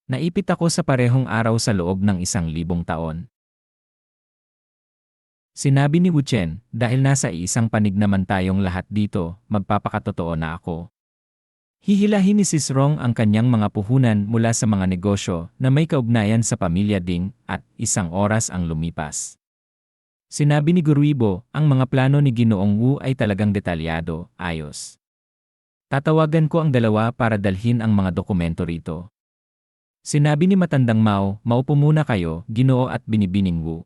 Naipit ako sa parehong araw sa loob ng 1,000 taon. Sinabi ni Wu Chen, dahil nasa isang panig naman tayong lahat dito, magpapakatotoo na ako. Hihilahin ni Sis Rong ang kanyang mga puhunan mula sa mga negosyo na may kaugnayan sa pamilya Ding at 1 oras ang lumipas. Sinabi ni Guruibo, ang mga plano ni Ginoong Wu ay talagang detalyado, ayos. Tatawagan ko ang dalawa para dalhin ang mga dokumento rito. Sinabi ni Matandang Mao, maupo muna kayo, Ginoo at Binibining Wu.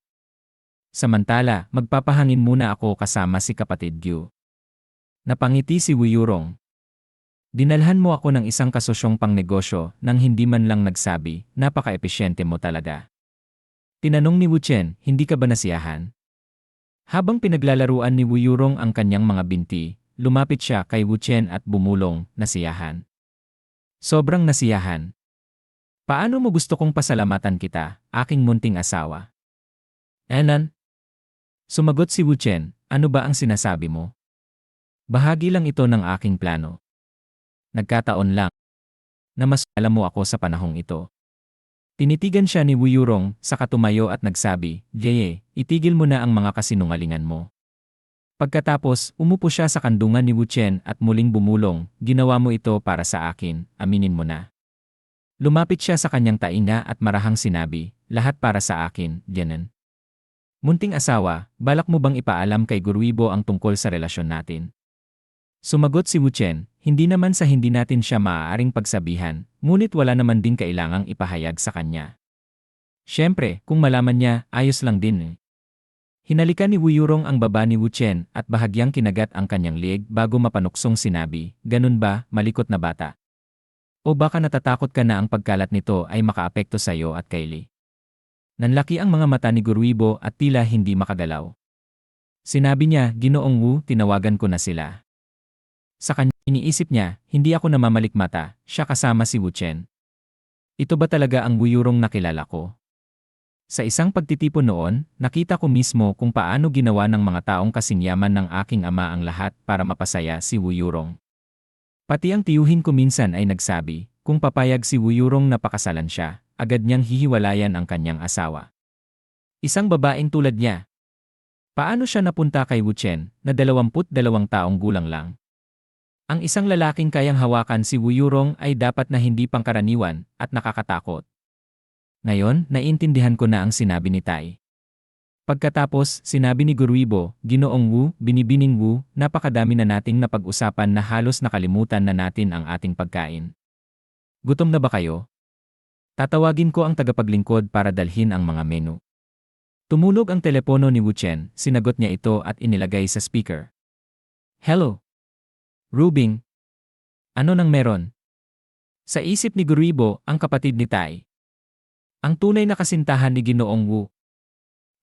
Samantala, magpapahangin muna ako kasama si kapatid Gyu. Napangiti si Wu Yurong. Dinalhan mo ako ng isang kasosyong pangnegosyo nang hindi man lang nagsabi, napaka-epesyente mo talaga. Tinanong ni Wu Chen, hindi ka ba nasiyahan? Habang pinaglalaruan ni Wu Yurong ang kanyang mga binti, lumapit siya kay Wu Chen at bumulong, nasiyahan. Sobrang nasiyahan. Paano mo gusto kong pasalamatan kita, aking munting asawa? Enan? Sumagot si Wu Chen, ano ba ang sinasabi mo? Bahagi lang ito ng aking plano. Nagkataon lang na mas alam mo ako sa panahong ito. Tinitigan siya ni Wu Yurong, saka tumayo at nagsabi, Jeye, itigil mo na ang mga kasinungalingan mo. Pagkatapos, umupo siya sa kandungan ni Wu Chen at muling bumulong, ginawa mo ito para sa akin, aminin mo na. Lumapit siya sa kanyang tainga at marahang sinabi, lahat para sa akin, Jenen. Munting asawa, balak mo bang ipaalam kay Guruibo ang tungkol sa relasyon natin? Sumagot si Wu Chen, hindi naman sa hindi natin siya maaaring pagsabihan, ngunit wala naman din kailangang ipahayag sa kanya. Siyempre, kung malaman niya, ayos lang din eh. Hinalikan ni Wu Yurong ang baba ni Wu Chen at bahagyang kinagat ang kanyang liig bago mapanuksong sinabi, ganun ba, malikot na bata? O baka natatakot ka na ang pagkalat nito ay makaapekto sa iyo at kay Li? Nanlaki ang mga mata ni Guruibo at tila hindi makagalaw. Sinabi niya, Ginoong Wu, tinawagan ko na sila. Sa kanya, iniisip niya, hindi ako namamalikmata, siya kasama si Wu Chen. Ito ba talaga ang Wu Yurong na kilala ko? Sa isang pagtitipon noon, nakita ko mismo kung paano ginawa ng mga taong kasing yaman ng aking ama ang lahat para mapasaya si Wu Yurong. Pati ang tiyuhin ko minsan ay nagsabi, kung papayag si Wu Yurong na pakasalan siya, agad niyang hihiwalayan ang kanyang asawa. Isang babaeng tulad niya. Paano siya napunta kay Wu Chen, na 22 taong gulang lang? Ang isang lalaking kayang hawakan si Wu Yurong ay dapat na hindi pangkaraniwan at nakakatakot. Ngayon, naiintindihan ko na ang sinabi ni Tai. Pagkatapos, sinabi ni Guruibo, Ginoong Wu, Binibining Wu, napakadami na nating napag-usapan na halos nakalimutan na natin ang ating pagkain. Gutom na ba kayo? Tatawagin ko ang tagapaglingkod para dalhin ang mga menu. Tumunog ang telepono ni Wu Chen, sinagot niya ito at inilagay sa speaker. Hello? Rubing? Ano nang meron? Sa isip ni Guruibo, ang kapatid ni Tai. Ang tunay na kasintahan ni Ginoong Wu.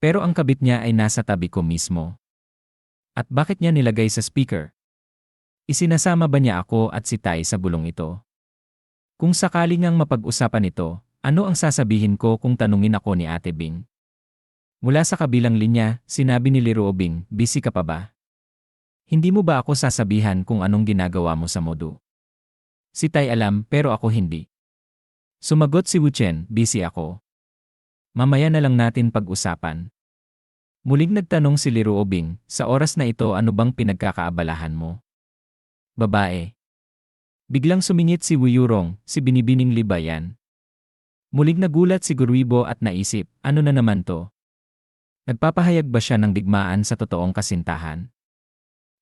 Pero ang kabit niya ay nasa tabi ko mismo. At bakit niya nilagay sa speaker? Isinasama ba niya ako at si Tai sa bulong ito? Kung sakali ngang mapag-usapan ito, ano ang sasabihin ko kung tanungin ako ni Ate Bing? Mula sa kabilang linya, sinabi ni Liruo Bing, busy ka pa ba? Hindi mo ba ako sasabihan kung anong ginagawa mo sa modu? Si Tai alam pero ako hindi. Sumagot si Wu Chen, busy ako. Mamaya na lang natin pag-usapan. Muling nagtanong si Liruo Bing, sa oras na ito ano bang pinagkakaabalahan mo? Babae. Biglang sumingit si Wu Yurong, si Binibining Li ba yan? Muling nagulat si Guruibo at naisip, ano na naman to? Nagpapahayag ba siya ng digmaan sa totoong kasintahan?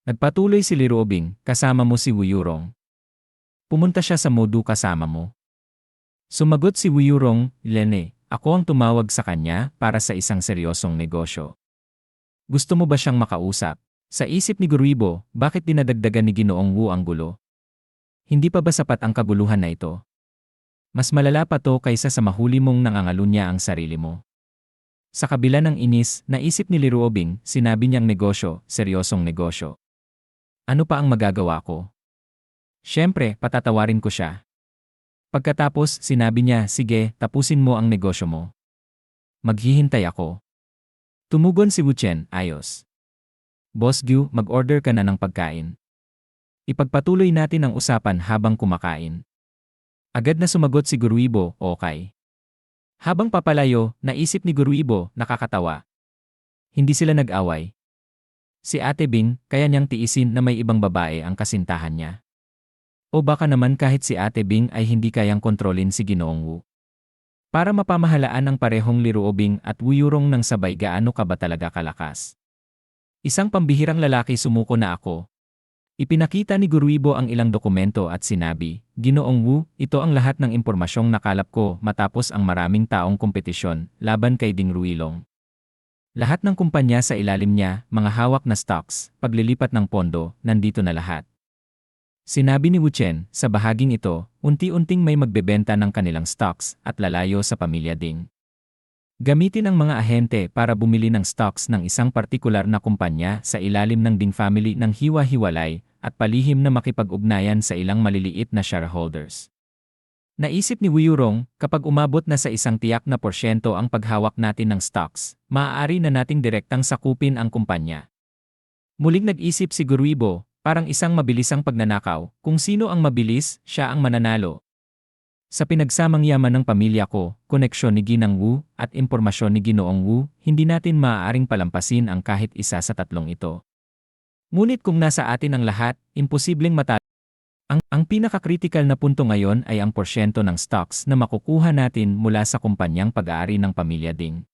Nagpatuloy si Liruo Bing, kasama mo si Wu Yurong. Pumunta siya sa modu kasama mo. Sumagot si Wu Yurong, Lene, ako ang tumawag sa kanya para sa isang seryosong negosyo. Gusto mo ba siyang makausap? Sa isip ni Guruibo, bakit dinadagdagan ni Ginoong Wu ang gulo? Hindi pa ba sapat ang kaguluhan na ito? Mas malala pa to kaysa sa mahuli mong nangangalunya ang sarili mo. Sa kabila ng inis, naisip ni Liruo Bing, sinabi niyang negosyo, seryosong negosyo. Ano pa ang magagawa ko? Siyempre, patatawarin ko siya. Pagkatapos, sinabi niya, sige, tapusin mo ang negosyo mo. Maghihintay ako. Tumugon si Wu Chen, ayos. Boss Gyu, mag-order ka na ng pagkain. Ipagpatuloy natin ang usapan habang kumakain. Agad na sumagot si Guruibo, okay. Habang papalayo, naisip ni Guruibo, nakakatawa. Hindi sila nag-away. Si Ate Bing, kaya niyang tiisin na may ibang babae ang kasintahan niya. O baka naman kahit si Ate Bing ay hindi kayang kontrolin si Ginoong Wu. Para mapamahalaan ang parehong Liruobing at Wuyurong ng sabay gaano ka ba talaga kalakas. Isang pambihirang lalaki sumuko na ako. Ipinakita ni Guruibo ang ilang dokumento at sinabi, Ginoong Wu, ito ang lahat ng impormasyong nakalap ko matapos ang maraming taong kompetisyon laban kay Ding Ruilong. Lahat ng kumpanya sa ilalim niya, mga hawak na stocks, paglilipat ng pondo, nandito na lahat. Sinabi ni Wu Chen, sa bahaging ito, unti-unting may magbebenta ng kanilang stocks at lalayo sa pamilya Ding. Gamitin ang mga ahente para bumili ng stocks ng isang partikular na kumpanya sa ilalim ng Ding family ng hiwa-hiwalay at palihim na makipag-ugnayan sa ilang maliliit na shareholders. Naisip ni Wuyurong, kapag umabot na sa isang tiyak na porsyento ang paghawak natin ng stocks, maaari na nating direktang sakupin ang kumpanya. Muling nag-isip si Guruibo, parang isang mabilisang pagnanakaw, kung sino ang mabilis, siya ang mananalo. Sa pinagsamang yaman ng pamilya ko, koneksyon ni Ginang Wu, at impormasyon ni Ginoong Wu, hindi natin maaaring palampasin ang kahit isa sa tatlong ito. Ngunit kung nasa atin ang lahat, imposibleng matalo. Ang pinaka-critical na punto ngayon ay ang porsyento ng stocks na makukuha natin mula sa kumpanyang pag-aari ng pamilya Ding.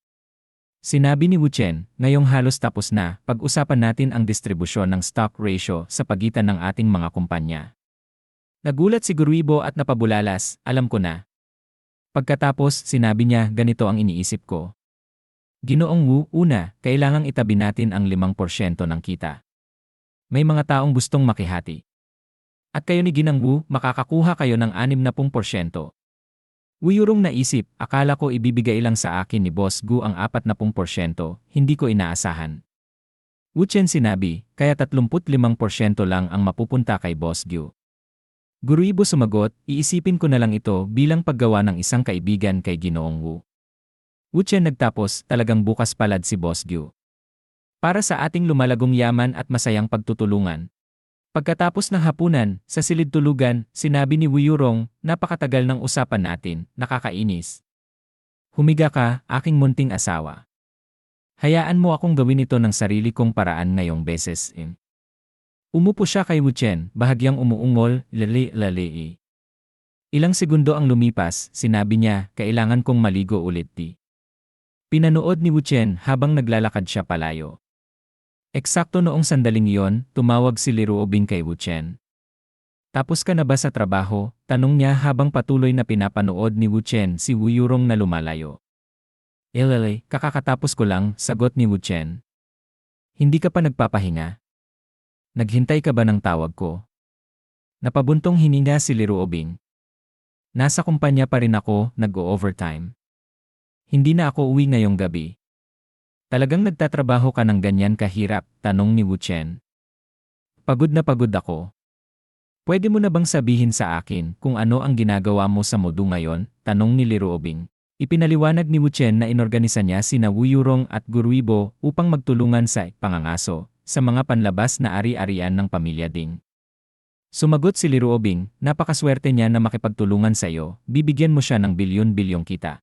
Sinabi ni Wu Chen, ngayong halos tapos na, pag-usapan natin ang distribusyon ng stock ratio sa pagitan ng ating mga kumpanya. Nagulat si Guruibo at napabulalas, alam ko na. Pagkatapos, sinabi niya, ganito ang iniisip ko. Ginoong Wu, una, kailangang itabi natin ang 5% ng kita. May mga taong gustong makihati. At kayo ni Ginang Wu, makakakuha kayo ng 60%. Wuyurong naisip, akala ko ibibigay lang sa akin ni Boss Gu ang 40%, hindi ko inaasahan. Wu Chen sinabi, kaya 35% lang ang mapupunta kay Boss Gu. Guruibo sumagot, iisipin ko na lang ito bilang paggawa ng isang kaibigan kay Ginoong Wu. Wu Chen nagtapos, talagang bukas palad si Boss Gu. Para sa ating lumalagong yaman at masayang pagtutulungan. Pagkatapos ng hapunan, sa silid tulugan, sinabi ni Wuyurong, napakatagal ng usapan natin, nakakainis. Humiga ka, aking munting asawa. Hayaan mo akong gawin ito ng sarili kong paraan ngayong beses. Umupo siya kay Wu Chen, bahagyang umuungol, lali. Ilang segundo ang lumipas, sinabi niya, kailangan kong maligo ulit di. Pinanood ni Wu Chen habang naglalakad siya palayo. Eksakto noong sandaling iyon, tumawag si Liruobing kay Wu Chen. Tapos ka na ba sa trabaho? Tanong niya habang patuloy na pinapanood ni Wu Chen si Wuyurong na lumalayo. Kakakatapos ko lang, sagot ni Wu Chen. Hindi ka pa nagpapahinga? Naghintay ka ba ng tawag ko? Napabuntong hininga si Liruobing. Nasa kumpanya pa rin ako, nag-o-overtime. Hindi na ako uwi ngayong gabi. Talagang nagtatrabaho ka ng ganyan kahirap, tanong ni Wu Chen. Pagod na pagod ako. Pwede mo na bang sabihin sa akin kung ano ang ginagawa mo sa Modu ngayon? Tanong ni Liruobing. Ipinaliwanag ni Wu Chen na inorganisa niya sina Wuyurong at Guruibo upang magtulungan sa pangangaso sa mga panlabas na ari-arian ng pamilya Ding. Sumagot si Liruobing, napakaswerte niya na makipagtulungan sa iyo, bibigyan mo siya ng bilyon-bilyong kita.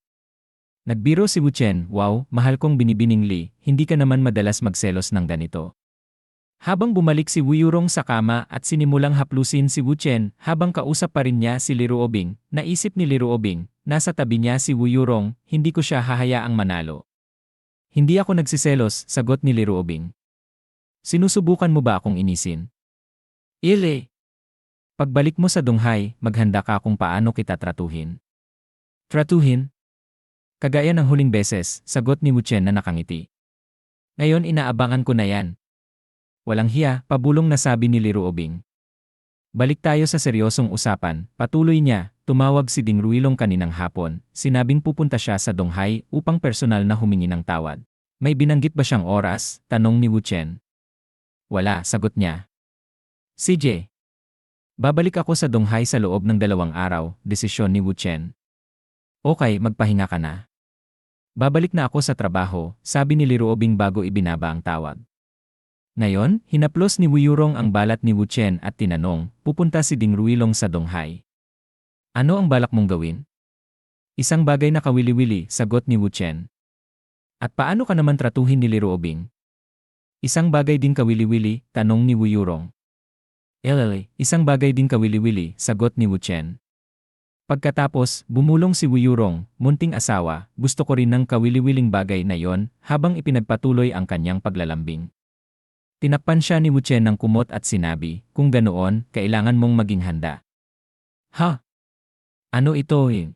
Nagbiro si Wu Chen, wow, mahal kong binibining Li, hindi ka naman madalas magselos ng ganito. Habang bumalik si Wuyurong sa kama at sinimulang haplusin si Wu Chen habang kausap pa rin niya si Liruobing, naisip ni Liruobing, nasa tabi niya si Wuyurong, hindi ko siya hahayaang manalo. Hindi ako nagsiselos, sagot ni Liruobing. Sinusubukan mo ba akong inisin? Pagbalik mo sa Donghae, maghanda ka kung paano kita tratuhin. Tratuhin? Kagaya ng huling beses, sagot ni Wu Chen na nakangiti. Ngayon inaabangan ko na yan. Walang hiya, pabulong na sabi ni Liruobing. Balik tayo sa seryosong usapan, patuloy niya, tumawag si Ding Ruilong kaninang hapon, sinabing pupunta siya sa Donghae upang personal na humingi ng tawad. May binanggit ba siyang oras? Tanong ni Wu Chen. Wala, sagot niya. CJ. Babalik ako sa Donghae sa loob ng 2 araw, desisyon ni Wu Chen. Okay, magpahinga ka na. Babalik na ako sa trabaho, sabi ni Liruobing bago ibinaba ang tawag. Ngayon, hinaplos ni Wuyurong ang balat ni Wu Chen at tinanong, pupunta si Ding Ruilong sa Donghae. Ano ang balak mong gawin? Isang bagay na kawili-wili, sagot ni Wu Chen. At paano ka naman tratuhin ni Liruobing? Isang bagay din kawili-wili, tanong ni Wu Yurong. Isang bagay din kawili-wili, sagot ni Wu Chen. Pagkatapos, bumulong si Wu Yurong, munting asawa, gusto ko rin ng kawili-wiling bagay na yon, habang ipinagpatuloy ang kanyang paglalambing. Tinakpan siya ni Wu Chen ng kumot at sinabi, kung ganoon, kailangan mong maging handa. Ha? Ano ito eh?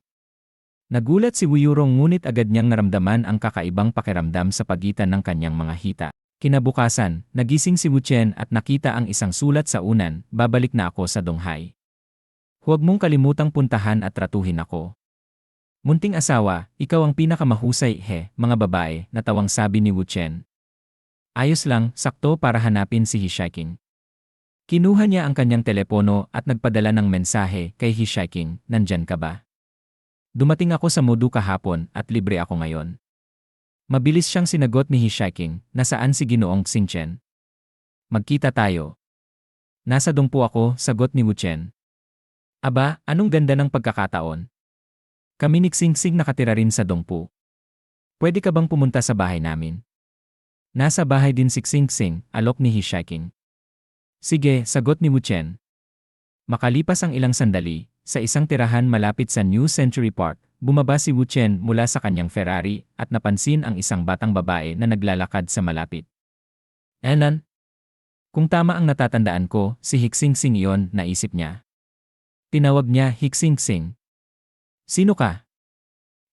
Nagulat si Wu Yurong ngunit agad niyang naramdaman ang kakaibang pakiramdam sa pagitan ng kanyang mga hita. Kinabukasan, nagising si Wu Chen at nakita ang isang sulat sa unan, babalik na ako sa Donghai. Huwag mong kalimutang puntahan at tratuhin ako. Munting asawa, ikaw ang pinakamahusay, mga babae, natawang sabi ni Wu Chen. Ayos lang, sakto para hanapin si Hishaiking. Kinuha niya ang kanyang telepono at nagpadala ng mensahe kay Hishaiking, nandyan ka ba? Dumating ako sa Modu kahapon at libre ako ngayon. Mabilis siyang sinagot ni Hishaiking, nasaan si Ginoong Xingchen? Magkita tayo. Nasa Dongpo ako, sagot ni Wu Chen. Aba, anong ganda ng pagkakataon. Kami ni Xingxing nakatira rin sa Dongpo. Pwede ka bang pumunta sa bahay namin? Nasa bahay din si Xingxing, alok ni Hishaiking. Sige, sagot ni Wu Chen. Makalipas ang ilang sandali, sa isang tirahan malapit sa New Century Park, bumaba si Wu Chen mula sa kanyang Ferrari at napansin ang isang batang babae na naglalakad sa malapit. Enan? Kung tama ang natatandaan ko, si Xingxing iyon, naisip niya. Tinawag niya Xingxing. Sino ka?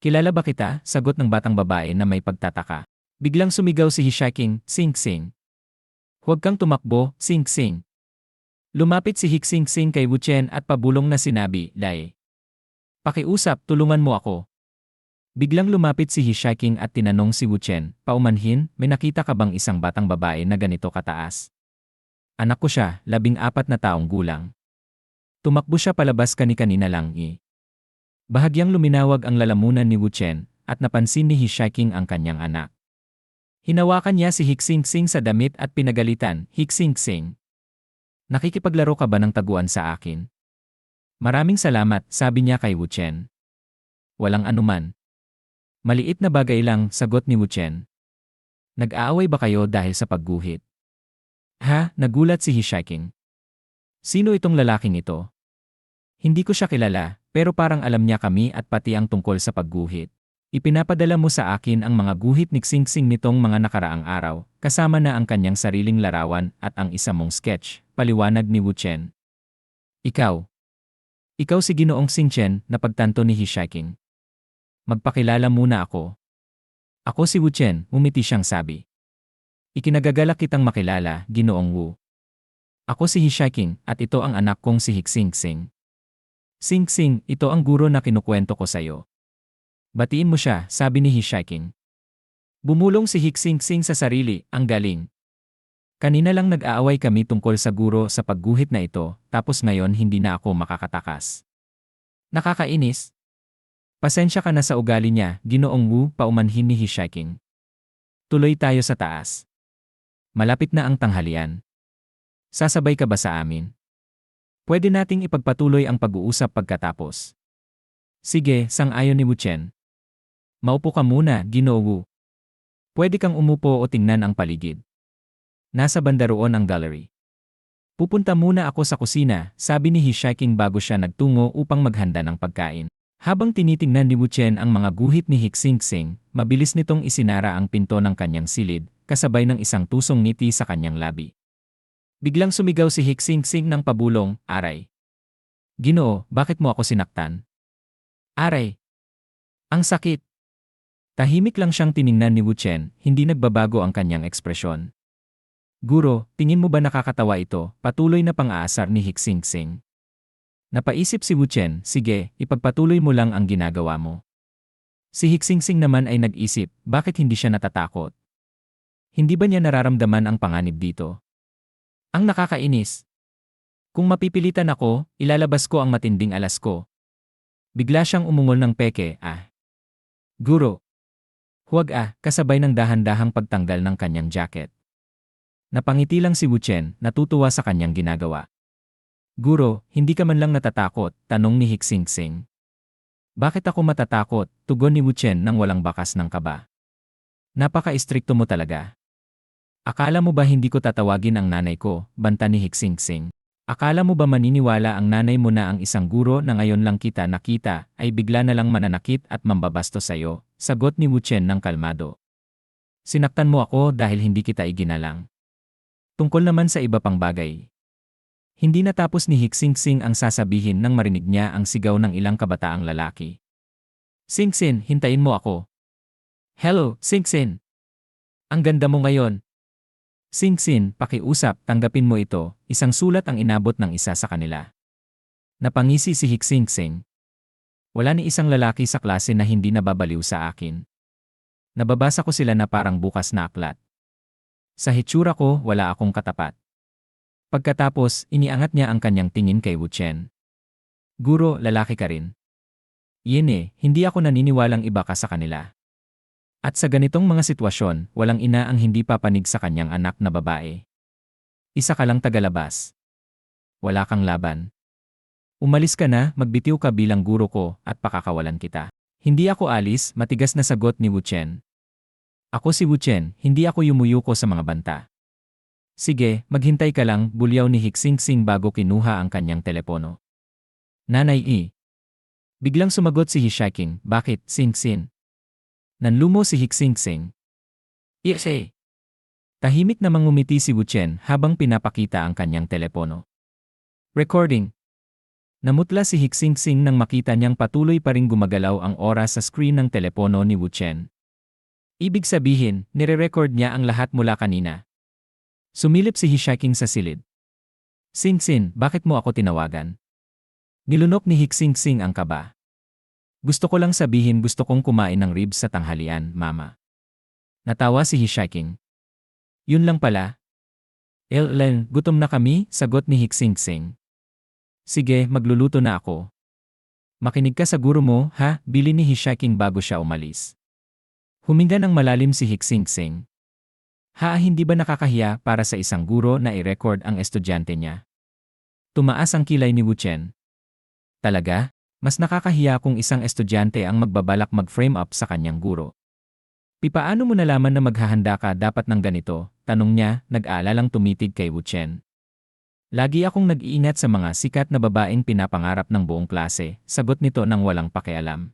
Kilala ba kita? Sagot ng batang babae na may pagtataka. Biglang sumigaw si Hishaiking, Xingxing. Huwag kang tumakbo, Xingxing. Lumapit si Xingxing kay Wu Chen at pabulong na sinabi, Lai. Pakiusap, tulungan mo ako. Biglang lumapit si Hishaiking at tinanong si Wu Chen, paumanhin, may nakita ka bang isang batang babae na ganito kataas? Anak ko siya, 14 na taong gulang. Tumakbo siya palabas kani-kanina lang Bahagyang luminawag ang lalamunan ni Wu Chen at napansin ni Hishaiking ang kanyang anak. Hinawakan niya si Xingxing sa damit at pinagalitan, Xingxing. Nakikipaglaro ka ba ng taguan sa akin? Maraming salamat, sabi niya kay Wu Chen. Walang anuman. Maliit na bagay lang, sagot ni Wu Chen. Nag-aaway ba kayo dahil sa pagguhit? Ha, nagulat si Hishaiking. Sino itong lalaking ito? Hindi ko siya kilala, pero parang alam niya kami at pati ang tungkol sa pagguhit. Ipinapadala mo sa akin ang mga guhit ni Xingxing nitong mga nakaraang araw, kasama na ang kanyang sariling larawan at ang isa mong sketch, paliwanag ni Wu Chen. Ikaw. Ikaw si Ginoong Xingchen, napagtanto ni Hishaiking. Magpakilala muna ako. Ako si Wu Chen, umiti siyang sabi. Ikinagagalak kitang makilala, Ginoong Wu. Ako si Hishaiking at ito ang anak kong si Xingxing. Xingxing, ito ang guro na kinukwento ko sa'yo. Batiin mo siya, sabi ni Hishaiking. Bumulong si Xingxing sa sarili, ang galing. Kanina lang nag-aaway kami tungkol sa guro sa pagguhit na ito, tapos ngayon hindi na ako makakatakas. Nakakainis. Pasensya ka na sa ugali niya, Ginoong Wu, paumanhin ni Hishaiking. Tuloy tayo sa taas. Malapit na ang tanghalian. Sasabay ka ba sa amin? Pwede nating ipagpatuloy ang pag-uusap pagkatapos. Sige, sang-ayon ni Wu Chen. Maupo ka muna, Ginoo Wu. Pwede kang umupo o tingnan ang paligid. Nasa banda roon ang gallery. Pupunta muna ako sa kusina, sabi ni Hishaiking bago siya nagtungo upang maghanda ng pagkain. Habang tinitingnan ni Wu Chen ang mga guhit ni Xingxing, mabilis nitong isinara ang pinto ng kanyang silid, kasabay ng isang tusong ngiti sa kanyang labi. Biglang sumigaw si Xingxing ng pabulong, Aray. Ginoo, bakit mo ako sinaktan? Aray. Ang sakit. Tahimik lang siyang tiningnan ni Wu Chen, hindi nagbabago ang kanyang ekspresyon. Guro, tingin mo ba nakakatawa ito? Patuloy na pang-aasar ni Xingxing. Napaisip si Wu Chen, sige, ipagpatuloy mo lang ang ginagawa mo. Si Xingxing naman ay nag-isip, bakit hindi siya natatakot? Hindi ba niya nararamdaman ang panganib dito? Ang nakakainis. Kung mapipilitan ako, ilalabas ko ang matinding alas ko. Bigla siyang umungol ng peke, Guro. Huwag kasabay ng dahan-dahang pagtanggal ng kanyang jacket. Napangiti lang si Wu Chen, natutuwa sa kanyang ginagawa. Guro, hindi ka man lang natatakot, tanong ni Hixingsing. Bakit ako matatakot? Tugon ni Wuchen nang walang bakas ng kaba. Napaka-istrikto mo talaga. Akala mo ba hindi ko tatawagin ang nanay ko? Banta ni Hixingsing. Akala mo ba maniniwala ang nanay mo na ang isang guro na ngayon lang kita nakita ay bigla na lang mananakit at mambabasto sa'yo? Sagot ni Wuchen ng kalmado. Sinaktan mo ako dahil hindi kita iginalang. Tungkol naman sa iba pang bagay. Hindi natapos ni Hixingsing ang sasabihin nang marinig niya ang sigaw ng ilang kabataang lalaki. Singsin, hintayin mo ako. Hello, Singsin. Ang ganda mo ngayon. Singsin, pakiusap, tanggapin mo ito, isang sulat ang inabot ng isa sa kanila. Napangisi si Hixingsing. Wala ni isang lalaki sa klase na hindi nababaliw sa akin. Nababasa ko sila na parang bukas na aklat. Sa hitsura ko, wala akong katapat. Pagkatapos, iniangat niya ang kanyang tingin kay Wuchen. Guro, lalaki ka rin. Yene, hindi ako naniniwalang iba ka sa kanila. At sa ganitong mga sitwasyon, walang ina ang hindi papanig sa kanyang anak na babae. Isa ka lang tagalabas. Wala kang laban. Umalis ka na, magbitiw ka bilang guro ko, at pakakawalan kita. Hindi ako alis, matigas na sagot ni Wuchen. Ako si Wuchen, hindi ako yumuyuko sa mga banta. Sige, maghintay ka lang, bulyaw ni Hixingsing bago kinuha ang kanyang telepono. Nanay I. Biglang sumagot si Hishiking, bakit, Singsin? Nanlumo si Hixingsing. Yes eh. Tahimik na mangumiti si Wuchen habang pinapakita ang kanyang telepono. Recording. Namutla si Hixingsing nang makita niyang patuloy pa ring gumagalaw ang oras sa screen ng telepono ni Wuchen. Ibig sabihin, nire-record niya ang lahat mula kanina. Sumilip si Hishiking sa silid. Singsin, bakit mo ako tinawagan? Nilunok ni Hixingsing ang kaba. Gusto ko lang sabihin gusto kong kumain ng ribs sa tanghalian, mama. Natawa si Hishiking. Yun lang pala. Len, gutom na kami, sagot ni Hixingsing. Sige, magluluto na ako. Makinig ka sa guro mo, ha? Bili ni Hishiking bago siya umalis. Huminga ng malalim si Hixingsing. Hindi ba nakakahiya para sa isang guro na i-record ang estudyante niya? Tumaas ang kilay ni Wuchen. Talaga? Mas nakakahiya kung isang estudyante ang magbabalak mag-frame up sa kanyang guro. Paano mo nalaman na maghahanda ka dapat ng ganito? Tanong niya, nag-aalalang tumitig kay Wuchen. Lagi akong nag-iingat sa mga sikat na babaeng pinapangarap ng buong klase, sagot nito nang walang pakialam.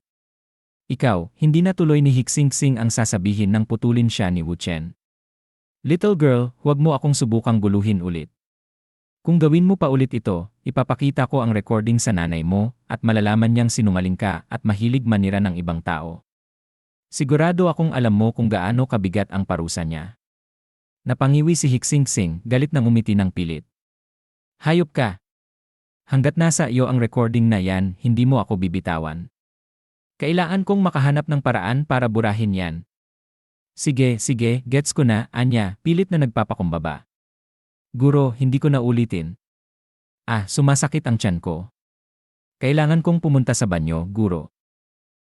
Ikaw, hindi na tuloy ni Hixingsing ang sasabihin nang putulin siya ni Wuchen. Little girl, huwag mo akong subukang guluhin ulit. Kung gawin mo pa ulit ito, ipapakita ko ang recording sa nanay mo at malalaman niyang sinungaling ka at mahilig manira ng ibang tao. Sigurado akong alam mo kung gaano kabigat ang parusa niya. Napangiwi si Hixingsing, galit nang umiti ng pilit. Hayop ka! Hanggat nasa iyo ang recording na yan, hindi mo ako bibitawan. Kailangan kong makahanap ng paraan para burahin yan. Sige, gets ko na, Anya, pilit na nagpapakumbaba. Guro, hindi ko na ulitin. Sumasakit ang tiyan ko. Kailangan kong pumunta sa banyo, guro.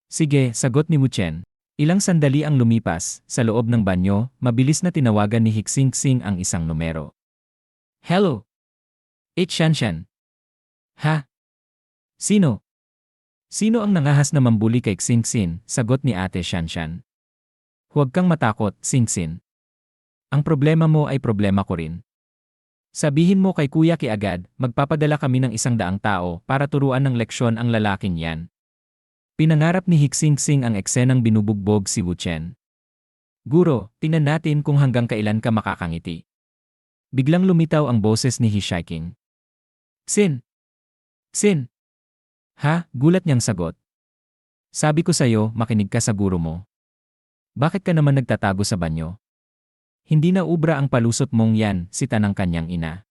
Sige, sagot ni Wuchen. Ilang sandali ang lumipas, sa loob ng banyo, mabilis na tinawagan ni Hixingsing ang isang numero. Hello? Shanshan. Ha? Sino? Sino ang nangahas na mambuli kay Hixingsing? Sagot ni Ate Shanshan. Huwag kang matakot, Singsin. Ang problema mo ay problema ko rin. Sabihin mo kay Kuya Ki agad, magpapadala kami ng 100 tao para turuan ng leksyon ang lalaking yan. Pinangarap ni Hixingsing ang eksenang binubugbog si Wuchen. Guro, tingnan natin kung hanggang kailan ka makakangiti. Biglang lumitaw ang boses ni Hishiking. Sin! Ha? Gulat niyang sagot. Sabi ko sa'yo, makinig ka sa guro mo. Bakit ka naman nagtatago sa banyo? Hindi na ubra ang palusot mong yan, sita ng kanyang ina.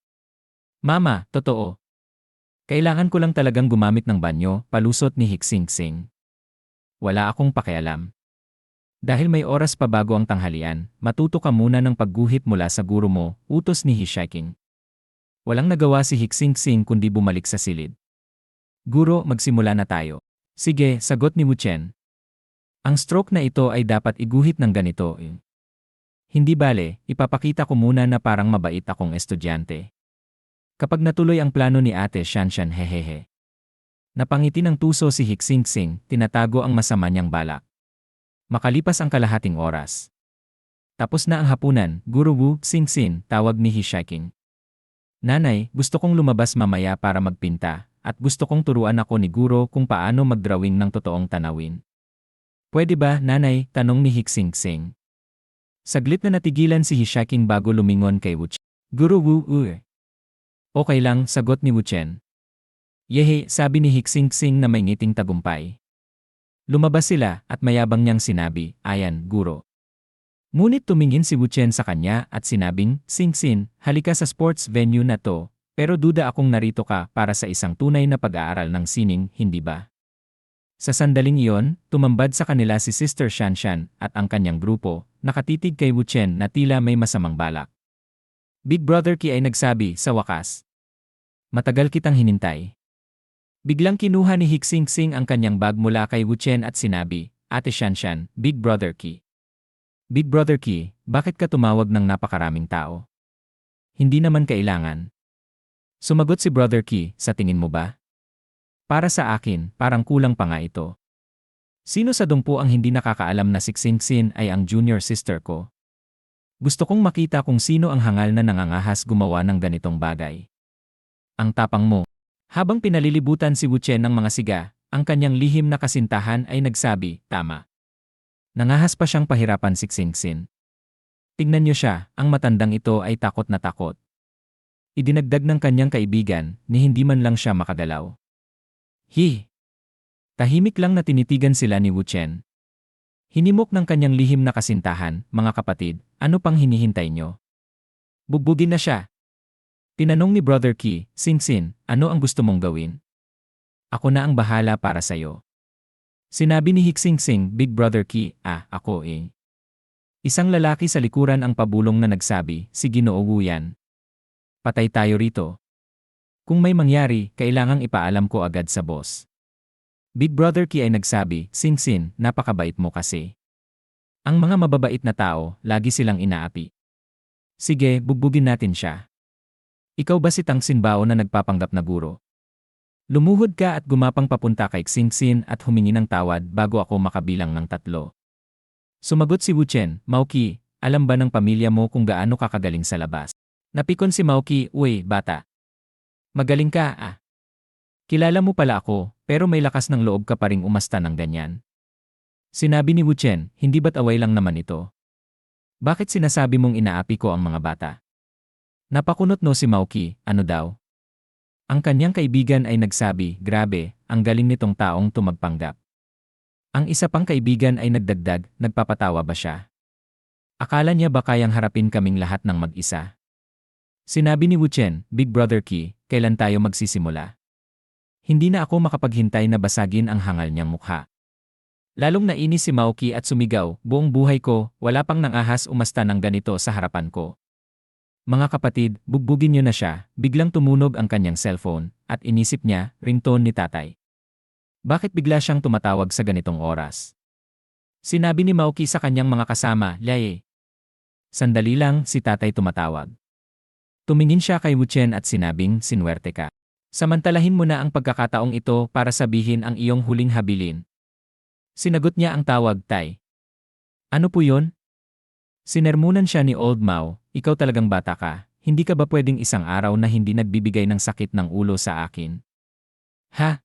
Mama, totoo. Kailangan ko lang talagang gumamit ng banyo, palusot ni Hixingsing. Wala akong pakialam. Dahil may oras pa bago ang tanghalian, matuto ka muna ng pagguhit mula sa guro mo, utos ni Hishiking. Walang nagawa si Hixingsing kundi bumalik sa silid. Guro, magsimula na tayo. Sige, sagot ni Wuchen. Ang stroke na ito ay dapat iguhit ng ganito. Hindi bale, ipapakita ko muna na parang mabait akong estudyante. Kapag natuloy ang plano ni Ate Shanshan hehehe. Napangiti ng tuso si Hixingsing, tinatago ang masama niyang balak. Makalipas ang kalahating oras. Tapos na ang hapunan, Guru Wu Xingxin, tawag ni Hishiking. Nanay, gusto kong lumabas mamaya para magpinta, at gusto kong turuan ako ni Guro kung paano magdrawing ng totoong tanawin. Pwede ba, nanay? Tanong ni Hixingsing. Saglit na natigilan si Hishiking bago lumingon kay Wu Chen. Guru Wu Okay lang, sagot ni Wu Chen. Yehe, sabi ni Hixingsing na may ngiting tagumpay. Lumabas sila at mayabang niyang sinabi, ayan, Guro. Ngunit tumingin si Wu Chen sa kanya at sinabing, Xingxin, halika sa sports venue na to, pero duda akong narito ka para sa isang tunay na pag-aaral ng sining, hindi ba? Sa sandaling iyon, tumambad sa kanila si Sister Shanshan at ang kanyang grupo, nakatitig kay Wu Chen na tila may masamang balak. Big Brother Qi ay nagsabi, sa wakas. Matagal kitang hinintay. Biglang kinuha ni Hixingsing ang kanyang bag mula kay Wu Chen at sinabi, Ate Shanshan, Big Brother Qi. Big Brother Qi, bakit ka tumawag ng napakaraming tao? Hindi naman kailangan. Sumagot si Brother Qi, sa tingin mo ba? Para sa akin, parang kulang pa nga ito. Sino sa dungpo ang hindi nakakaalam na si Xingxin ay ang junior sister ko? Gusto kong makita kung sino ang hangal na nangangahas gumawa ng ganitong bagay. Ang tapang mo. Habang pinalilibutan si Wu Chen ng mga siga, ang kanyang lihim na kasintahan ay nagsabi, tama. Nangahas pa siyang pahirapan si Xingxin. Tingnan niyo siya, ang matandang ito ay takot na takot. Idinagdag ng kanyang kaibigan, ni hindi man lang siya makagalaw. Tahimik lang na tinitigan sila ni Wu Chen. Hinimok ng kanyang lihim na kasintahan, mga kapatid, ano pang hinihintay niyo? Bugbugin na siya. Tinanong ni Brother Qi, Xingxin, ano ang gusto mong gawin? Ako na ang bahala para sa'yo. Sinabi ni Hixingsing, Big Brother Qi, ako eh. Isang lalaki sa likuran ang pabulong na nagsabi, si Ginoo Wu yan. Patay tayo rito. Kung may mangyari, kailangang ipaalam ko agad sa boss. Big Brother Qi ay nagsabi, Xingxin, napakabait mo kasi. Ang mga mababait na tao, lagi silang inaapi. Sige, bugbugin natin siya. Ikaw ba si Tang Xinbao na nagpapanggap na guro? Lumuhod ka at gumapang papunta kay Xingxin at humingi ng tawad bago ako makabilang ng 3. Sumagot si Wu Chen, Maoki, alam ba ng pamilya mo kung gaano kakagaling sa labas? Napikon si Maoki, uy, bata. Magaling ka, Kilala mo pala ako, pero may lakas ng loob ka pa ring umasta ng ganyan. Sinabi ni Wu Chen, hindi ba't away lang naman ito? Bakit sinasabi mong inaapi ko ang mga bata? Napakunot no si Maoki, ano daw? Ang kanyang kaibigan ay nagsabi, grabe, ang galing nitong taong tumagpanggap. Ang isa pang kaibigan ay nagdagdag, nagpapatawa ba siya? Akala niya ba kayang harapin kaming lahat ng mag-isa? Sinabi ni Wu Chen, Big Brother Qi, kailan tayo magsisimula? Hindi na ako makapaghintay na basagin ang hangal niyang mukha. Lalong nainis si Maoki at sumigaw, buong buhay ko, wala pang nangahas umasta ng ganito sa harapan ko. Mga kapatid, bugbugin niyo na siya, biglang tumunog ang kanyang cellphone, at inisip niya, ringtone ni tatay. Bakit bigla siyang tumatawag sa ganitong oras? Sinabi ni Maoki sa kanyang mga kasama, Laye. Sandali lang, si tatay tumatawag. Tumingin siya kay Wu Chen at sinabing, sinwerte ka. Samantalahin mo na ang pagkakataong ito para sabihin ang iyong huling habilin. Sinagot niya ang tawag, Tay. Ano po yun? Sinermunan siya ni Old Mao, ikaw talagang bata ka, hindi ka ba pwedeng isang araw na hindi nagbibigay ng sakit ng ulo sa akin? Ha?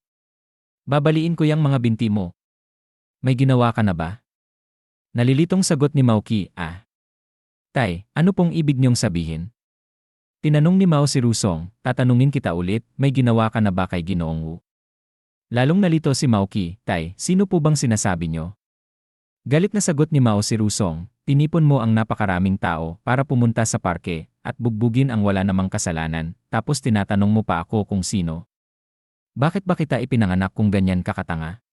Babaliin ko yang mga binti mo. May ginawa ka na ba? Nalilitong sagot ni Maoki, Tay, ano pong ibig niyong sabihin? Tinanong ni Mao si Rusong, tatanungin kita ulit, may ginawa ka na ba kay Ginoong Wu? Lalong nalito si Maoki, Tay, sino po bang sinasabi niyo? Galit na sagot ni Mao si Rusong, tinipon mo ang napakaraming tao para pumunta sa parke at bugbugin ang wala namang kasalanan, tapos tinatanong mo pa ako kung sino. Bakit ba kita ipinanganak kung ganyan kakatanga?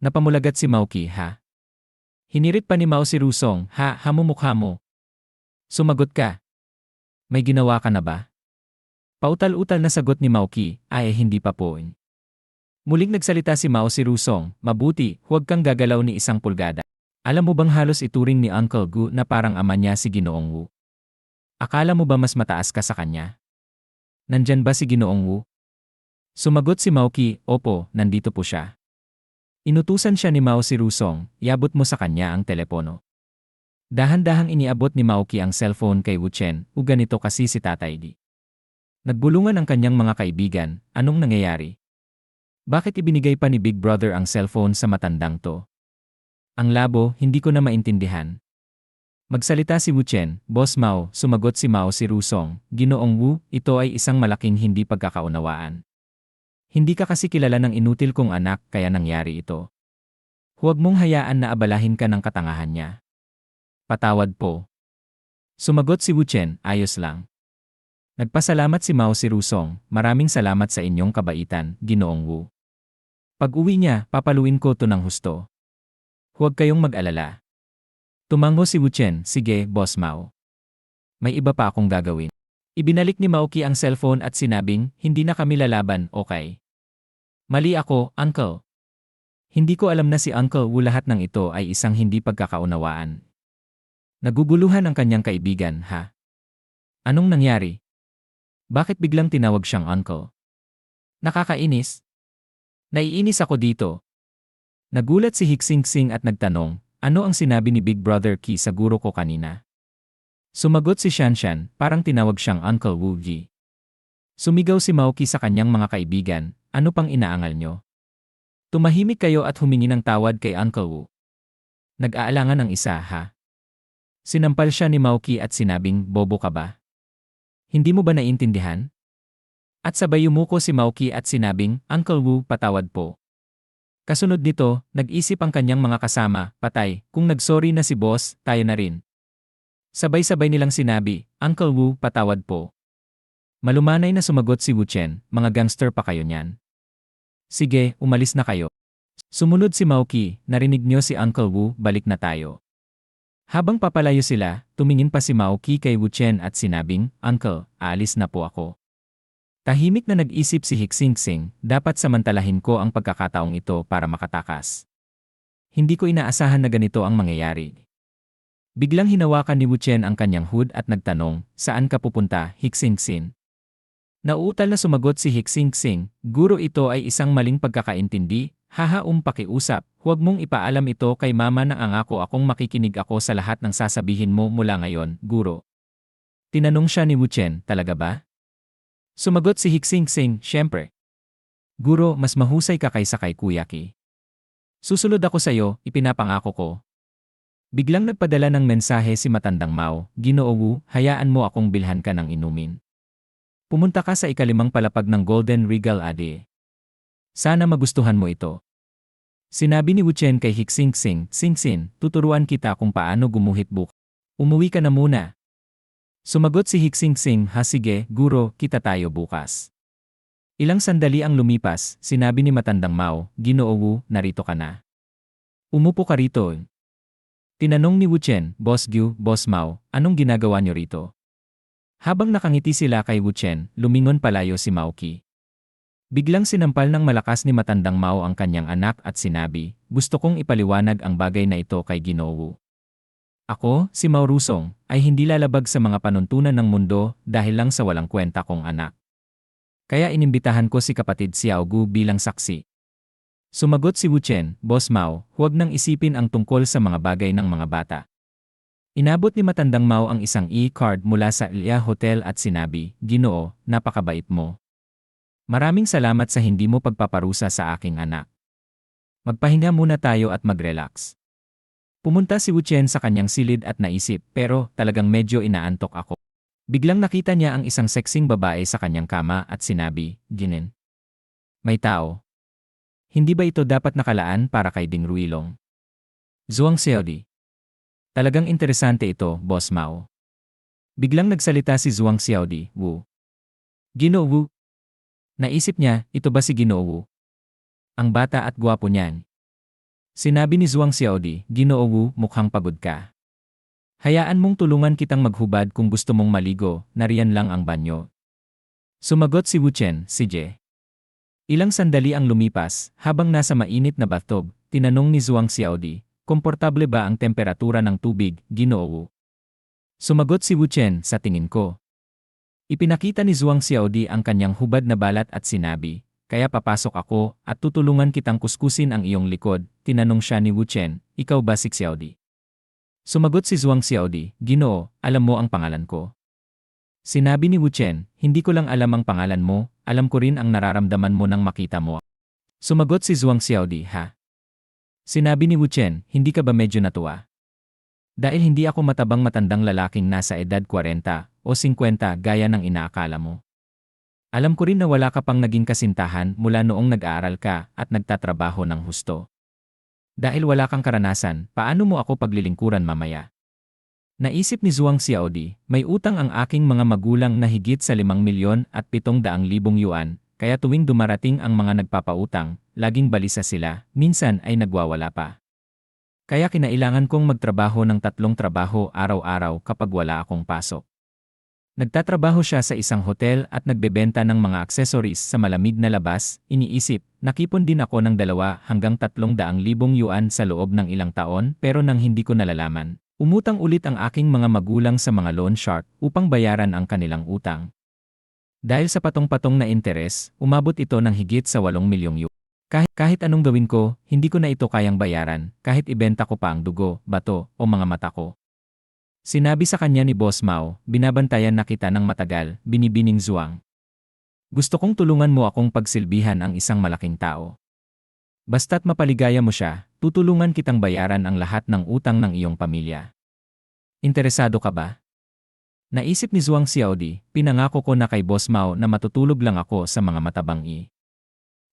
Napamulagat si Maoki, ha? Hinirit pa ni Mao si Rusong, hamumukha mo. Sumagot ka. May ginawa ka na ba? Pautal-utal na sagot ni Maoki, hindi pa po. Muling nagsalita si Mao si Rusong, mabuti, huwag kang gagalaw ni isang pulgada. Alam mo bang halos ituring ni Uncle Gu na parang ama niya si Ginoong Wu? Akala mo ba mas mataas ka sa kanya? Nandyan ba si Ginoong Wu? Sumagot si Maoki, opo, nandito po siya. Inutusan siya ni Mao si Rusong, iabot mo sa kanya ang telepono. Dahan-dahang iniabot ni Maoki ang cellphone kay Wu Chen, o ganito kasi si Tatay Di. Nagbulungan ang kanyang mga kaibigan, anong nangyayari? Bakit ibinigay pa ni Big Brother ang cellphone sa matandang to? Ang labo, hindi ko na maintindihan. Magsalita si Wu Chen, Boss Mao, sumagot si Mao si Rusong, Ginoong Wu, ito ay isang malaking hindi pagkakaunawaan. Hindi ka kasi kilala ng inutil kong anak kaya nangyari ito. Huwag mong hayaan na abalahin ka ng katangahan niya. Patawad po. Sumagot si Wu Chen, ayos lang. Nagpasalamat si Mao si Rusong, maraming salamat sa inyong kabaitan, Ginoong Wu. Pag-uwi niya, papaluin ko to ng husto. Huwag kayong mag-alala. Tumango si Wu Chen, sige, Boss Mao. May iba pa akong gagawin. Ibinalik ni Maoki ang cellphone at sinabing, hindi na kami lalaban, okay? Mali ako, Uncle. Hindi ko alam na si Uncle Wu lahat ng ito ay isang hindi pagkakaunawaan. Naguguluhan ang kanyang kaibigan, ha? Anong nangyari? Bakit biglang tinawag siyang Uncle? Nakakainis. Naiinis ako dito. Nagulat si Hiksing-sing at nagtanong, ano ang sinabi ni Big Brother Ki sa guro ko kanina? Sumagot si Shanshan, parang tinawag siyang Uncle Wu Ji. Sumigaw si Maoki sa kanyang mga kaibigan, ano pang inaangal nyo? Tumahimik kayo at humingi ng tawad kay Uncle Wu. Nag-aalangan ang isa, ha? Sinampal siya ni Maoki at sinabing, bobo ka ba? Hindi mo ba naiintindihan? At sabay yumuko si Maoki at sinabing, Uncle Wu, patawad po. Kasunod nito, nag-isip ang kanyang mga kasama, patay, kung nagsorry na si boss, tayo na rin. Sabay-sabay nilang sinabi, Uncle Wu, patawad po. Malumanay na sumagot si Wu Chen, mga gangster pa kayo niyan. Sige, umalis na kayo. Sumunod si Maoki, narinig niyo si Uncle Wu, balik na tayo. Habang papalayo sila, tumingin pa si Maoki kay Wu Chen at sinabing, Uncle, aalis na po ako. Tahimik na nag-isip si Hiksing-sing, dapat samantalahin ko ang pagkakataong ito para makatakas. Hindi ko inaasahan na ganito ang mangyayari. Biglang hinawakan ni Wu Chen ang kanyang hood at nagtanong, saan ka pupunta, Hiksing-sing? Nauutal na sumagot si Hiksing-sing, guro ito ay isang maling pagkakaintindi, pakiusap, huwag mong ipaalam ito kay mama na angako akong makikinig ako sa lahat ng sasabihin mo mula ngayon, guro. Tinanong siya ni Wu Chen, talaga ba? Sumagot si Hiksing-sing, syempre. Guro, mas mahusay ka kaysa kay Kuya Ki. Susunod ako sa'yo, ipinapangako ko. Biglang nagpadala ng mensahe si matandang Mao, Ginoo Wu, hayaan mo akong bilhan ka ng inumin. Pumunta ka sa ikalimang palapag ng Golden Regal Ade. Sana magustuhan mo ito. Sinabi ni Wu Chen kay Hiksing-sing, Sing-sin, tuturuan kita kung paano gumuhit buka. Umuwi ka na muna. Sumagot si Hiksing-sing, ha sige, guro, kita tayo bukas. Ilang sandali ang lumipas, sinabi ni matandang Mao, Ginoo Wu, narito ka na. Umupo ka rito. Tinanong ni Wu Chen, Boss Gyu, Boss Mao, anong ginagawa niyo rito? Habang nakangiti sila kay Wu Chen, lumingon palayo si Maoki. Biglang sinampal ng malakas ni matandang Mao ang kanyang anak at sinabi, gusto kong ipaliwanag ang bagay na ito kay Ginoo Wu. Ako, si Mao Rusong, ay hindi lalabag sa mga panuntunan ng mundo dahil lang sa walang kwenta kong anak. Kaya inimbitahan ko si kapatid Xiao Gu bilang saksi. Sumagot si Wu Chen, Boss Mao, huwag nang isipin ang tungkol sa mga bagay ng mga bata. Inabot ni matandang Mao ang isang e-card mula sa Ilya Hotel at sinabi, Ginoo, napakabait mo. Maraming salamat sa hindi mo pagpaparusa sa aking anak. Magpahinga muna tayo at mag-relax. Pumunta si Wu Chen sa kanyang silid at naisip, pero talagang medyo inaantok ako. Biglang nakita niya ang isang seksing babae sa kanyang kama at sinabi, Ginin. May tao. Hindi ba ito dapat nakalaan para kay Ding Ruilong? Zhuang Xiaodi. Talagang interesante ito, Boss Mao. Biglang nagsalita si Zhuang Xiaodi, Wu. Ginoo Wu. Naisip niya, ito ba si Ginoo Wu? Ang bata at gwapo niyan. Sinabi ni Zhuang Xiaodi, Ginoo Wu, mukhang pagod ka. Hayaan mong tulungan kitang maghubad kung gusto mong maligo, nariyan lang ang banyo. Sumagot si Wu Chen, sige. Ilang sandali ang lumipas, habang nasa mainit na bathtub, tinanong ni Zhuang Xiaodi, komportable ba ang temperatura ng tubig, Ginoo Wu? Sumagot si Wu Chen, sa tingin ko. Ipinakita ni Zhuang Xiaodi ang kanyang hubad na balat at sinabi, "Kaya papasok ako at tutulungan kitang kuskusin ang iyong likod." Tinanong siya ni Wu Chen, "Ikaw ba si Xiaodi?" Sumagot si Zhuang Xiaodi, "Ginoo, alam mo ang pangalan ko." Sinabi ni Wu Chen, "Hindi ko lang alam ang pangalan mo, alam ko rin ang nararamdaman mo nang makita mo." Sumagot si Zhuang Xiaodi, "Ha?" Sinabi ni Wu Chen, "Hindi ka ba medyo natuwa? Dahil hindi ako matabang matandang lalaking nasa edad 40 o 50 gaya ng inaakala mo. Alam ko rin na wala ka pang naging kasintahan mula noong nag-aaral ka at nagtatrabaho ng husto. Dahil wala kang karanasan, paano mo ako paglilingkuran mamaya?" Naisip ni Zhuang Xiaodi, may utang ang aking mga magulang na higit sa 5,700,000 yuan, kaya tuwing dumarating ang mga nagpapautang, laging balisa sila, minsan ay nagwawala pa. Kaya kinailangan kong magtrabaho ng 3 trabaho araw-araw kapag wala akong pasok. Nagtatrabaho siya sa isang hotel at nagbebenta ng mga accessories sa malamig na labas. Iniisip, nakipon din ako ng 2 hanggang 300,000 yuan sa loob ng ilang taon pero nang hindi ko nalalaman. Umutang ulit ang aking mga magulang sa mga loan shark upang bayaran ang kanilang utang. Dahil sa patong-patong na interes, umabot ito ng higit sa 8 milyong yuan. Kahit anong gawin ko, hindi ko na ito kayang bayaran, kahit ibenta ko pa ang dugo, bato, o mga mata ko. Sinabi sa kanya ni Boss Mao, "Binabantayan na kita ng matagal," binibining Zhuang. "Gusto kong tulungan mo akong pagsilbihan ang isang malaking tao. Basta't mapaligaya mo siya, tutulungan kitang bayaran ang lahat ng utang ng iyong pamilya. Interesado ka ba?" Naisip ni Zhuang Xiaodi, "Pinangako ko na kay Boss Mao na matutulog lang ako sa mga matabang i.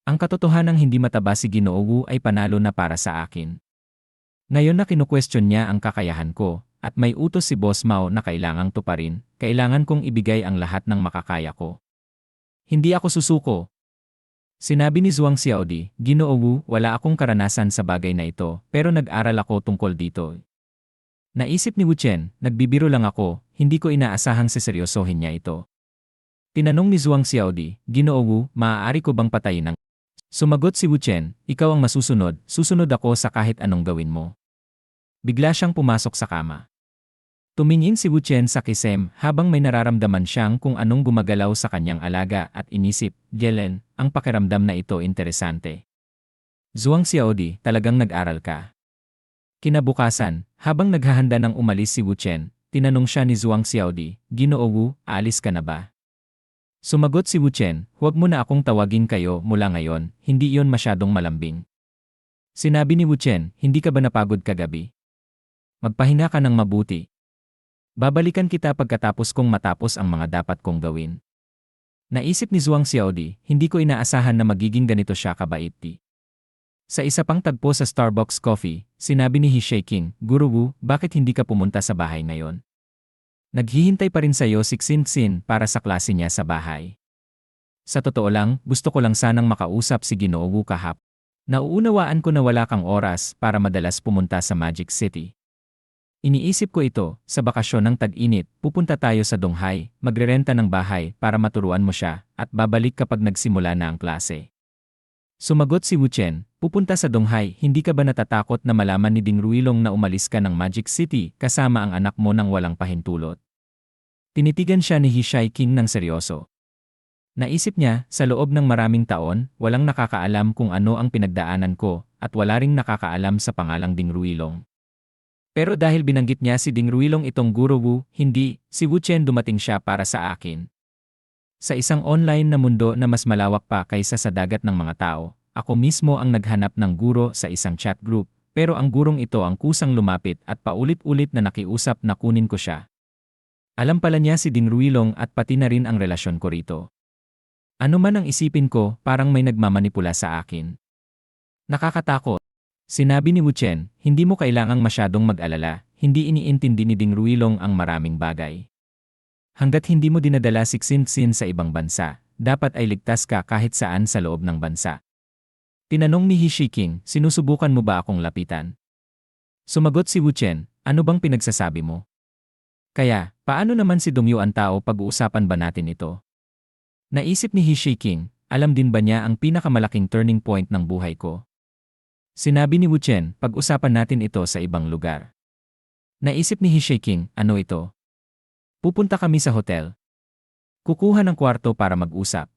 Ang katotohanang hindi mataba si Ginoo Wu ay panalo na para sa akin. Ngayon na kinu-question niya ang kakayahan ko, at may utos si Boss Mao na kailangang tuparin, kailangan kong ibigay ang lahat ng makakaya ko. Hindi ako susuko." Sinabi ni Zhuang Xiaodi, "Ginoo Wu, wala akong karanasan sa bagay na ito, pero nag-aral ako tungkol dito." Naisip ni Wu Chen, "Nagbibiro lang ako, hindi ko inaasahang seseryosohin niya ito." Tinanong ni Zhuang Xiaodi, "Ginoo Wu, maaari ko bang patayin ang..." Sumagot si Wu Chen, "Ikaw ang masusunod, susunod ako sa kahit anong gawin mo." Bigla siyang pumasok sa kama. Tumingin si Wu Chen sa kisem habang may nararamdaman siyang kung anong gumagalaw sa kanyang alaga at inisip, "Gelen, ang pakiramdam na ito interesante." "Zhuang Xiaodi, talagang nag-aral ka?" Kinabukasan, habang naghahanda ng umalis si Wu Chen, tinanong siya ni Zhuang Xiaodi, "Ginoo Wu, aalis ka na ba?" Sumagot si Wu Chen, "Huwag mo na akong tawagin kayo mula ngayon, hindi iyon masyadong malambing." Sinabi ni Wu Chen, "Hindi ka ba napagod kagabi? Magpahinga ka ng mabuti. Babalikan kita pagkatapos kong matapos ang mga dapat kong gawin." Naisip ni Zhuang Xiaodi, hindi ko inaasahan na magiging ganito siya kabait. Sa isa pang tagpo sa Starbucks Coffee, sinabi ni He Shaking, "Guru Wu, bakit hindi ka pumunta sa bahay ngayon? Naghihintay pa rin sa'yo si Xin para sa klase niya sa bahay." "Sa totoo lang, gusto ko lang sanang makausap si Ginoo Wu kahap. Nauunawaan ko na wala kang oras para madalas pumunta sa Magic City. Iniisip ko ito, sa bakasyon ng tag-init, pupunta tayo sa Donghai, magrerenta ng bahay para maturuan mo siya, at babalik kapag nagsimula na ang klase." Sumagot si Wu Chen, "Pupunta sa Donghai, hindi ka ba natatakot na malaman ni Ding Ruilong na umalis ka ng Magic City kasama ang anak mo nang walang pahintulot?" Tinitigan siya ni He Shaiking ng seryoso. Naisip niya, sa loob ng maraming taon, walang nakakaalam kung ano ang pinagdaanan ko, at wala ring nakakaalam sa pangalang Ding Ruilong. Pero dahil binanggit niya si Ding Ruilong itong Guru Wu, hindi, si Wu Chen dumating siya para sa akin. Sa isang online na mundo na mas malawak pa kaysa sa dagat ng mga tao, ako mismo ang naghanap ng guro sa isang chat group, pero ang gurong ito ang kusang lumapit at paulit-ulit na nakiusap na kunin ko siya. Alam pala niya si Ding Ruilong at pati na rin ang relasyon ko rito. Ano man ang isipin ko, parang may nagmamanipula sa akin. Nakakatakot. Sinabi ni Wu Chen, "Hindi mo kailangang masyadong mag-alala, hindi iniintindi ni Ding Ruilong ang maraming bagay. Hanggat hindi mo dinadala si Xin sa ibang bansa, dapat ay ligtas ka kahit saan sa loob ng bansa." Tinanong ni He Shiking, "Sinusubukan mo ba akong lapitan?" Sumagot si Wu Chen, "Ano bang pinagsasabi mo? Kaya, paano naman si Dong Yuan Tao, pag-uusapan ba natin ito?" Naisip ni He Shiking, alam din ba niya ang pinakamalaking turning point ng buhay ko? Sinabi ni Wu Chen, "Pag-usapan natin ito sa ibang lugar." Naisip ni He Shaking, "Ano ito? Pupunta kami sa hotel." Kukuha ng kwarto para mag-usap.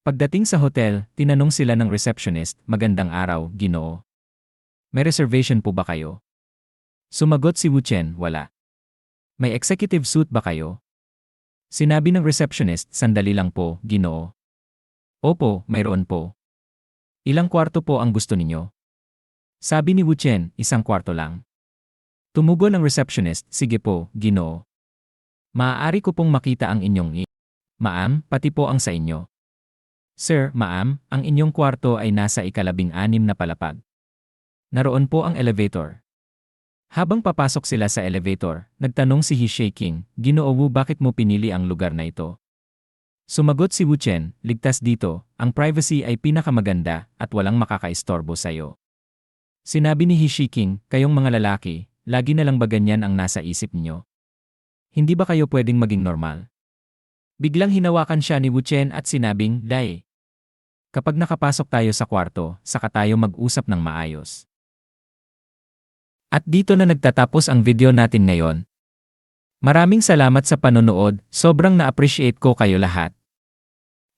Pagdating sa hotel, tinanong sila ng receptionist, "Magandang araw, Ginoo. May reservation po ba kayo?" Sumagot si Wu Chen, "Wala." "May executive suite ba kayo?" Sinabi ng receptionist, "Sandali lang po, Ginoo." "Opo, mayroon po." "Ilang kwarto po ang gusto ninyo?" Sabi ni Wu Chen, "Isang kwarto lang." Tumugon ang receptionist, "Sige po, Ginoo. Maaari ko pong makita ang inyong Ma'am, pati po ang sa inyo." "Sir, ma'am, ang inyong kwarto ay nasa ika-16 na palapag. Naroon po ang elevator." Habang papasok sila sa elevator, nagtanong si He Shaking, "Ginoo Wu, bakit mo pinili ang lugar na ito?" Sumagot si Wu Chen, "Ligtas dito, ang privacy ay pinakamaganda at walang makakaistorbo sa'yo." Sinabi ni He Shaking, "Kayong mga lalaki, lagi na lang ba ganyan ang nasa isip niyo? Hindi ba kayo pwedeng maging normal?" Biglang hinawakan siya ni Wu Chen at sinabing, "Dai. Kapag nakapasok tayo sa kwarto, saka tayo mag-usap ng maayos." At dito na nagtatapos ang video natin ngayon. Maraming salamat sa panonood, sobrang na-appreciate ko kayo lahat.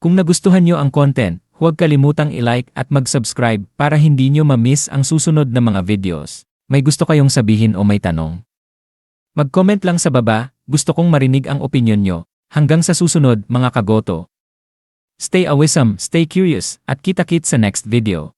Kung nagustuhan nyo ang content, huwag kalimutang i-like at mag-subscribe para hindi nyo ma-miss ang susunod na mga videos. May gusto kayong sabihin o may tanong? Mag-comment lang sa baba, gusto kong marinig ang opinyon nyo. Hanggang sa susunod mga kagoto. Stay awesome, stay curious, at kita-kits sa next video.